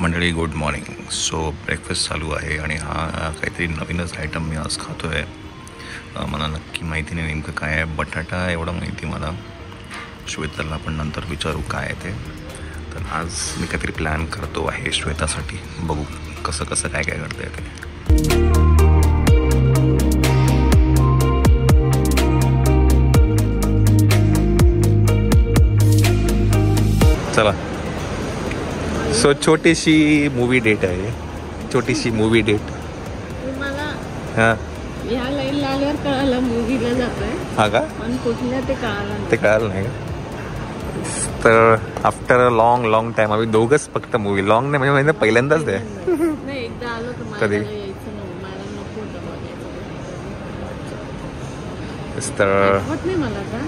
मंडळी good morning. So breakfast चालू आहे आणि हा काहीतरी नवीनच आयटम मी आज खातो आहे. मला नक्की माहिती नाही नेमकं काय आहे. बटाटा एवढं माहिती मला. श्वेताला आपण नंतर विचारू काय आहे ते. तर आज मी काहीतरी प्लॅन करतो आहे श्वेतासाठी. बघू कसं कसं काय काय करता येते. चला. सो छोटीशी मूवी डेट आहे. छोटीशी मूवी डेट. हां या लाईनला आल्यावर कळालं मूवीला जातोय. हा का? पण कुठल्या ते कळालं नाही का? तर आफ्टर अ लॉंग टाइम आम्ही दोघंच फक्त मूवी. लॉंग नाही म्हणजे पहिल्यांदाच ते नाही. एकदा आलो तर कधी? यायचं मला नको तर नाही मला का.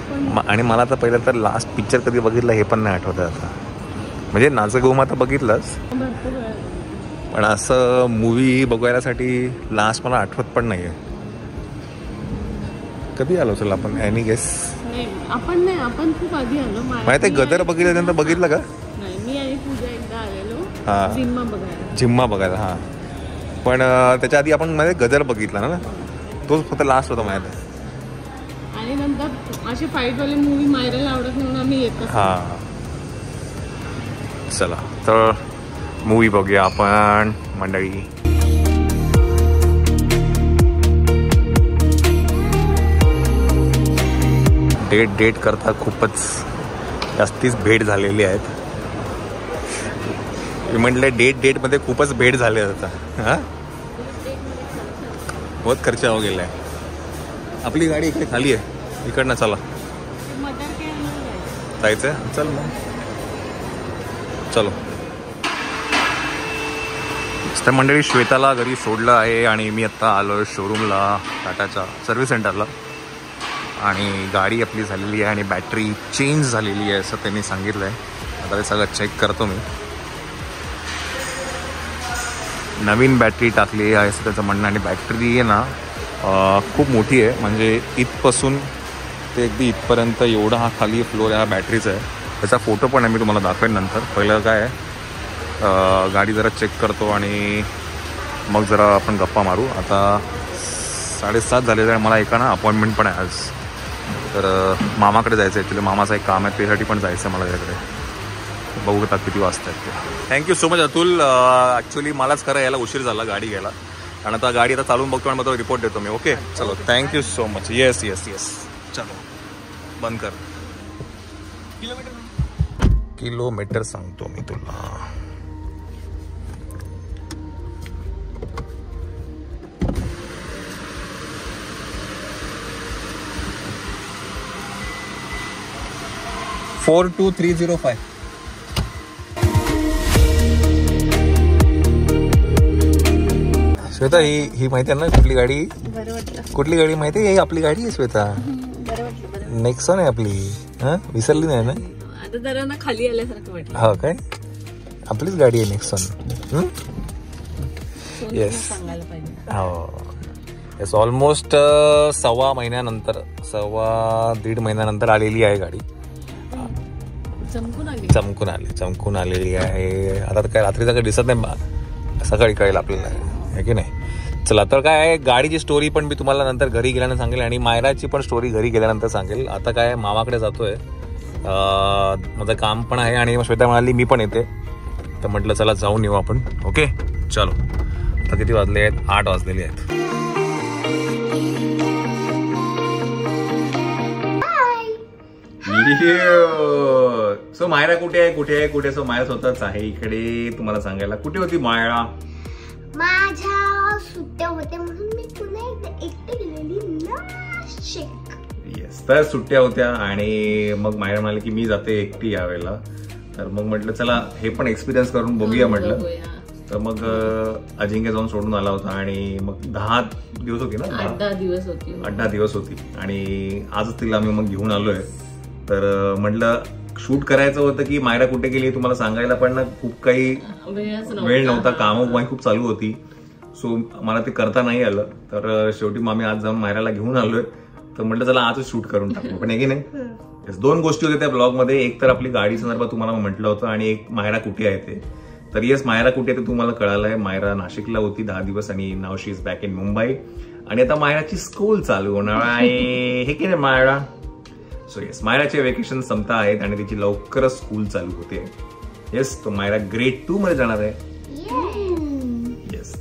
आणि मला तर पहिलं तर लास्ट पिक्चर कधी बघितलं हे पण नाही आठवत आता. म्हणजे नाचगोमा तर बघितलंच पण असं मूवी बघायसाठी लास्ट मला आठवत पण नाहीये. कधी आलो चल आपण एनी गेस? आपण खूप आधी आलो. माहिती आहे गदर बघितल्यानंतर बघितलं का? नाही मी आणि पूजा एकदा आलेलो. हां झिम्मा बघायला. हां पण त्याच्या आधी आपण मध्ये गदर बघितला ना. तोच फक्त लास्ट होता माहिती आहे. आणि नंतर असे फाईटवाले मूवी मायराला आवडत म्हणून आम्ही येतो. हां चला तर मूवी बघूया आपण मंडळी. डेट करता खूपच जास्तीच भेट झालेली आहेत. मी म्हटलं डेटमध्ये खूपच भेट झाले आता. हां बहुत खर्च हो गेला आहे. आपली गाडी इकडे खाली आहे. इकडनं चला जायचं आहे. चल मग चलो. तर मंडळी श्वेताला घरी सोडलं आहे आणि मी आत्ता आलो आहे शोरूमला टाटाच्या सर्व्हिस सेंटरला. आणि गाडी आपली झालेली आहे आणि बॅटरी चेंज झालेली आहे असं त्यांनी सांगितलं आहे. आता ते सगळं चेक करतो मी. नवीन बॅटरी टाकली आहे असं त्याचं म्हणणं. आणि बॅटरी आहे ना खूप मोठी आहे. म्हणजे इथपासून ते अगदी इथपर्यंत एवढा हा खाली फ्लोर ह्या बॅटरीचा आहे. त्याचा फोटो पण आहे मी तुम्हाला दाखवेन नंतर. पहिलं काय आहे गाडी जरा चेक करतो आणि मग जरा आपण गप्पा मारू. आता 7:30 झालेलं आहे. मला एका ना अपॉइंटमेंट पण आहे आज. तर मामाकडे जायचं आहे. ॲक्च्युली मामाचं एक काम आहे त्यासाठी पण जायचं आहे मला त्याकडे. बघू आता किती वाजता आहेत ते. Thank you so much Atul. Actually मलाच खरं यायला उशीर झाला गाडी घ्यायला. आणि आता गाडी आता चालून बघतो आणि मग तो रिपोर्ट देतो मी. ओके चलो थँक्यू सो मच. येस चलो बंद कर. किलोमीटर सांगतो मी तुला. $42,305. श्वेता ही माहिती आहे ना कुठली गाडी? कुठली गाडी माहिती आहे? ही आपली गाडी आहे श्वेता. नेक्सॉन आहे आपली. हा विसरली नाही ना? आता जरा ना खाली आल्यासारखं वाटलं. हा काय आपलीच गाडी आहे नेक्सॉन. येस हो येस. ऑलमोस्ट 1.5 महिन्यानंतर आलेली आहे गाडी. चमकून आलेली आहे. आता तर काय रात्रीचं काही दिसत नाही. सकाळी कळेल आपल्याला आहे की नाही. चला तर काय आहे गाडीची स्टोरी पण मी तुम्हाला नंतर घरी गेल्यानंतर सांगेल. आणि मायराची पण स्टोरी घरी गेल्यानंतर सांगेल. आता काय मामाकडे जातोय. माझं काम पण आहे. आणि श्वेता म्हणाली मी पण येते. तर म्हटलं चला जाऊन येऊ आपण. ओके चलो. आता किती वाजले आहेत? 8 वाजलेले आहेत. सो मायरा कुठे आहे? सो मायरा स्वतःच आहे इकडे तुम्हाला सांगायला. कुठे होती मायरा? माझ्या सुट्ट्या होत्या म्हणून मी पुन्हा एकटे गेलेली नाशिक. येस तर सुट्ट्या होत्या आणि मग मायरा म्हणाली की मी जाते एकटी यावेळेला. तर मग म्हटलं चला हे पण एक्सपिरियन्स करून बघूया म्हटलं. तर मग अजिंक्य जाऊन सोडून आला होता. आणि मग 10 दिवस होती ना? 8-10 दिवस होती. आणि आजच तिला आम्ही मग घेऊन आलोय. तर म्हटलं शूट करायचं होतं की मायरा कुठे गेली तुम्हाला सांगायला पण ना खूप काही वेळ नव्हता. कामं खूप चालू होती. सो मला ते करता नाही आलं. तर शेवटी आम्ही आज जाऊन मायराला घेऊन आलोय. तर म्हटलं चला आजच शूट करून टाकू. पण आहे की नाही दोन गोष्टी होत्या त्या ब्लॉगमध्ये. एक तर आपली गाडी संदर्भात तुम्हाला म्हटलं होतं आणि एक मायरा कुठे आहे ते. तर येस, मायरा कुठे आहे ते तुम्हाला कळालं आहे. मायरा नाशिकला होती 10 दिवस आणि now she is back in Mumbai. आणि आता मायराची स्कूल चालू होणार आहे, हे की नाही मायरा? सो येस, मायराचे वेकेशन संपता आहेत आणि तिची लवकरच स्कूल चालू होते. येस, तो मायरा ग्रेड 2 मध्ये जाणार आहे. येस.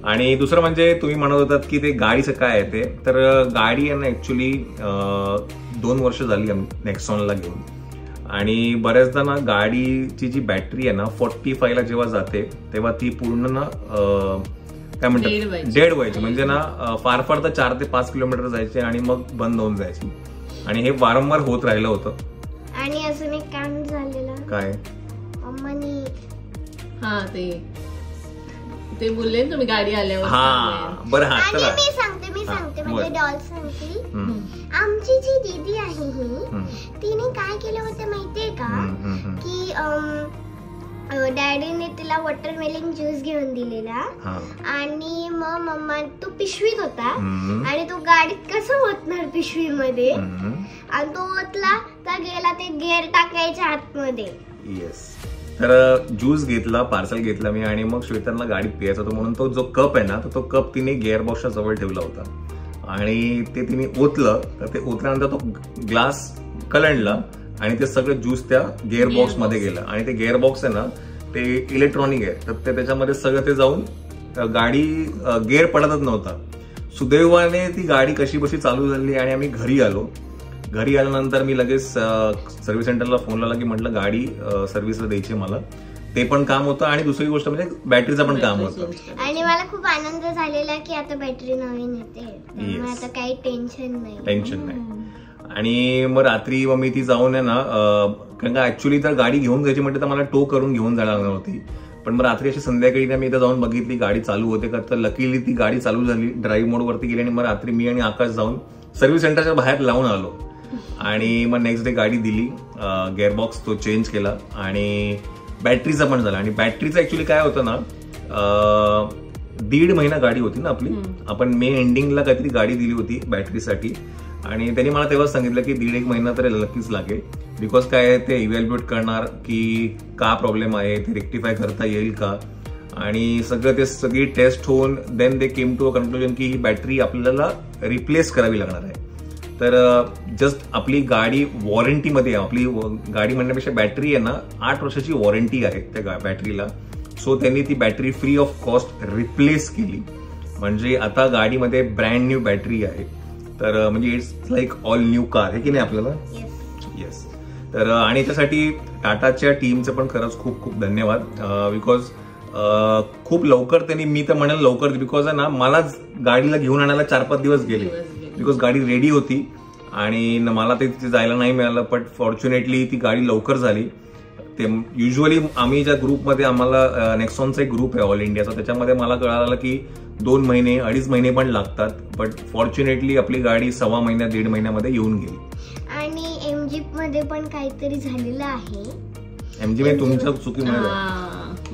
आणि दुसरं म्हणजे तुम्ही म्हणत होतात की ते गाडीचं काय आहे ते. तर गाडी आहे ना ऍक्च्युली 2 वर्ष झाली आम्ही नेक्सॉनला घेऊन. आणि बऱ्याचदा ना गाडीची जी बॅटरी आहे ना 45 ला जेव्हा जाते तेव्हा ती पूर्ण ना काय म्हणतात डेड व्हायची. म्हणजे ना फार फार तर 4 ते 5 किलोमीटर जायचे आणि मग बंद होऊन जायची. आणि हे वारंवार होत राहिलं होतं. आणि अजून एक काम झालेलं. काय? अम्मानी ते बोलले तुम्ही गाडी आल्यावर. बरं. हा, चला मी सांगते म्हणजे डॉल सांगते. आमची जी दीदी आहे ही, तिने काय केलं होतं माहितीये का की डॅडीने तिला वॉटरमेलन ज्यूस घेऊन दिलेला आणि मग मम्मा तो पिशवीत होता आणि तो गाडीत कसं ओतणार पिशवीमध्ये आणि तो ओतला तर गेला ते गेअर टाकायच्या आतमध्ये. येस. तर ज्यूस घेतला, पार्सल घेतला मी आणि मग श्वेतांना गाडीत प्यायचा होता म्हणून तो जो कप आहे ना तो कप तिने गिअर बॉक्सच्या जवळ ठेवला होता आणि ते तिने ओतलं. तर ते ओतल्यानंतर तो ग्लास कलंडला आणि ते सगळं ज्यूस त्या गिअर बॉक्स मध्ये गेलं. आणि ते गिअर बॉक्स आहे ना ते इलेक्ट्रॉनिक आहे, तर ते त्याच्यामध्ये सगळं ते जाऊन गाडी गिअर पडतच नव्हता. सुदैवाने ती गाडी कशी बशी चालू झाली आणि आम्ही घरी आलो. घरी आल्यानंतर मी लगेच सर्व्हिस सेंटरला फोन लावला की म्हटलं गाडी सर्व्हिसला द्यायची मला. ते पण काम होतं आणि दुसरी गोष्ट म्हणजे बॅटरीचं पण काम होतं. आणि मला खूप आनंद झालेला की आता बॅटरी नवीन येते, आता काही टेन्शन नाही. आणि मग रात्री मग मी ती जाऊन आहे ना, कारण का ऍक्च्युली तर गाडी घेऊन जायची म्हटलं तर मला टो करून घेऊन जायला लागणार होती. पण मग रात्री अशी संध्याकाळी मी इथं जाऊन बघितली गाडी चालू होते का, तर लकीली ती गाडी चालू झाली, ड्राईव्ह मोडवरती गेली. आणि मग रात्री मी आणि आकाश जाऊन सर्व्हिस सेंटरच्या बाहेर लावून आलो आणि मग नेक्स्ट डे गाडी दिली, गिअरबॉक्स तो चेंज केला आणि बॅटरीचा पण झाला. आणि बॅटरीचं ऍक्च्युली काय होतं ना, 1.5 महिना गाडी होती ना आपली, आपण मे एंडिंगला काहीतरी गाडी दिली होती बॅटरीसाठी आणि त्यांनी मला तेव्हाच सांगितलं की 1.5 महिना तरी नक्कीच लागेल. बिकॉज काय ते इव्हॅल्युएट करणार की का प्रॉब्लेम आहे, ते रेक्टिफाय करता येईल का, आणि सगळं ते सगळी टेस्ट होऊन then they came to a conclusion की ही बॅटरी आपल्याला रिप्लेस करावी लागणार आहे. तर जस्ट आपली गाडी वॉरंटीमध्ये आहे, आपली गाडी म्हणण्यापेक्षा बॅटरी आहे ना 8 वर्षाची वॉरंटी आहे त्या बॅटरीला. सो त्यांनी ती battery free of cost replace केली. म्हणजे आता गाडीमध्ये ब्रँड न्यू बॅटरी आहे. तर म्हणजे it's like all new car आहे की नाही आपल्याला. येस. तर आणि त्यासाठी टाटाच्या टीमचं पण खरंच खूप खूप धन्यवाद. बिकॉज खूप लवकर त्यांनी, मी तर म्हणेल लवकर, बिकॉज आहे ना मलाच गाडीला घेऊन आणायला 4-5 दिवस गेले. बिकॉज गाडी रेडी होती आणि मला ते तिथे जायला नाही मिळालं. बट फॉर्च्युनेटली ती गाडी लवकर झाली. ते युजली आम्ही ज्या ग्रुपमध्ये, आम्हाला नेक्सॉनचा एक ग्रुप आहे ऑल इंडियाचा, त्याच्यामध्ये मला कळालं की 2 महिने 2.5 महिने पण लागतात. बट फॉर्च्युनेटली आपली गाडी 1.25 महिन्यात 1.5 महिन्यामध्ये येऊन गेली. आणि एमजीप मध्ये पण काहीतरी झालेलं आहे. एमजी मध्ये तुमच्या चुकीमुळे,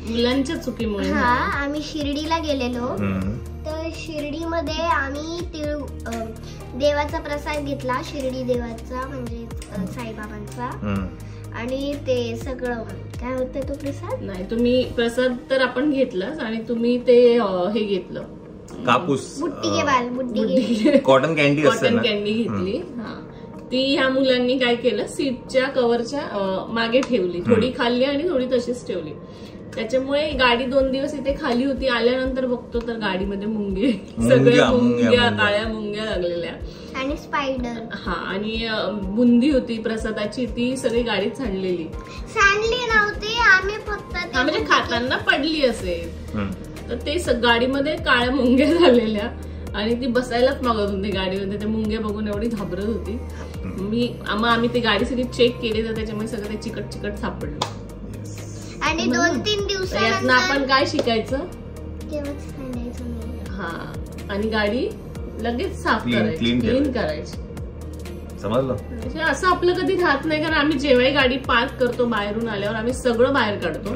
मुलांच्या चुकीमुळे. आम्ही शिर्डीला गेलेलो, तर शिर्डीमध्ये आम्ही देवाचा प्रसाद घेतला, शिर्डी देवाचा म्हणजे साईबाबांचा. आणि ते सगळं काय होतं तो प्रसाद नाही, तुम्ही प्रसाद तर आपण घेतलाच आणि तुम्ही ते हे घेतलं, कापूस, बुट्टी कॉटन कॅन्डी घेतली. ती ह्या मुलांनी काय केलं, सीटच्या कव्हरच्या मागे ठेवली, थोडी खाल्ली आणि थोडी तशीच ठेवली. त्याच्यामुळे गाडी 2 दिवस इथे खाली होती. आल्यानंतर बघतो तर गाडीमध्ये मुंगे, सगळ्या मुंग्या, काळ्या मुंग्या लागलेल्या आणि स्पायडर. आणि बुंदी होती प्रसादाची, ती सगळी गाडीत सांडलेली नव्हती. आम्ही फक्त म्हणजे खाताना पडली असेल. तर ते गाडीमध्ये काळ्या मुंग्या झालेल्या आणि ती बसायलाच मागत होती गाडीमध्ये. ते मुंग्या बघून एवढी घाबरत होती. आम्ही ती गाडी सगळी चेक केली तर त्याच्यामुळे सगळं ते चिकट चिकट सापडलं. आणि 2-3 दिवसांनंतर आपण काय शिकायचं, आणि गाडी लगेच साफ करायची, क्लीन करायची. समजलं. असं आपलं कधी राहत नाही, कारण आम्ही जेव्हाही गाडी पार्क करतो बाहेरून आल्यावर आम्ही सगळं बाहेर काढतो,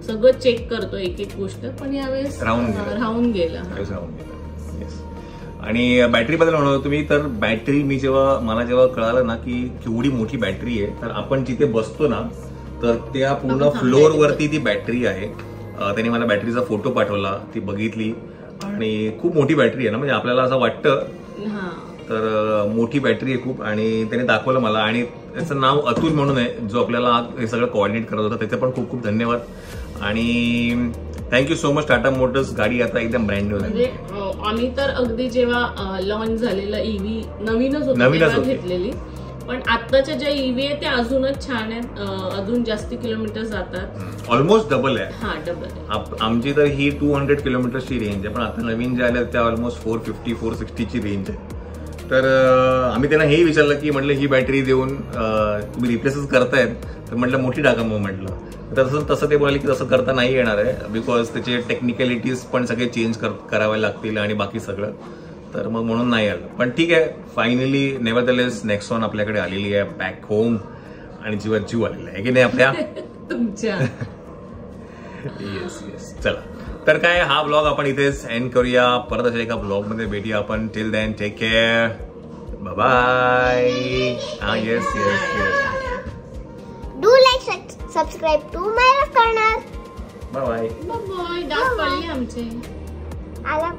सगळं चेक करतो एक एक गोष्ट. पण यावेळेस राहून गेलं. आणि बॅटरीबद्दल म्हणतो तुम्ही, तर बॅटरी मला जेव्हा कळालं ना की केवढी मोठी बॅटरी आहे, तर आपण जिथे बसतो ना तर त्या पूर्ण फ्लोअरवरती ती बॅटरी आहे. त्याने मला बॅटरीचा फोटो पाठवला, ती बघितली आणि खूप मोठी बॅटरी आहे ना, म्हणजे आपल्याला असं वाटतं. तर मोठी बॅटरी आहे खूप, आणि त्याने दाखवलं मला. आणि त्याचं नाव अतुल म्हणून आहे, जो आपल्याला हे सगळं कोऑर्डिनेट करत होता. त्याचे पण खूप खूप धन्यवाद आणि thank you so much Tata Motors. गाडी आता एकदम ब्रँड न्यू म्हणजे आम्ही तर अगदी जेव्हा लॉन्च झालेलं ईव्ही नवीनच घेतलेली, पण आताच्या ज्या ईव्ही आहे त्या अजूनच छान आहेत, अजून जास्त किलोमीटर जातात. ऑलमोस्ट डबल आहे. हा डबल आहे. आमची तर ही 200 किलोमीटरची रेंज आहे, पण आता नवीन ज्या आल्या त्या ऑलमोस्ट 450-460 ची रेंज आहे. तर आम्ही त्यांना हेही विचारलं की म्हटलं ही बॅटरी देऊन तुम्ही रिप्लेसच करतायत, तर म्हटलं मोठी टाका मग म्हटलं. तसं ते बोलले की तसं करता नाही येणार आहे, बिकॉज त्याचे टेक्निकॅलिटीज पण सगळे चेंज करावे लागतील आणि बाकी सगळं. तर मग म्हणून नाही आलं. पण ठीक आहे, फायनली नेव्हरदलेस नेक्सॉन आपल्याकडे आलेली आहे बॅक होम, आणि जीवात जीव आलेला आहे की नाही आपल्या तुमच्या. Yes yes. चला तर काय, हा ब्लॉग आपण इथेच एंड करूया. परत अशा एका ब्लॉगमध्ये भेटूया आपण. Till then take care, bye bye. Yes yes yes. Do like, subscribe to my corner. Bye bye. Bye. दात पडले आमचे. आला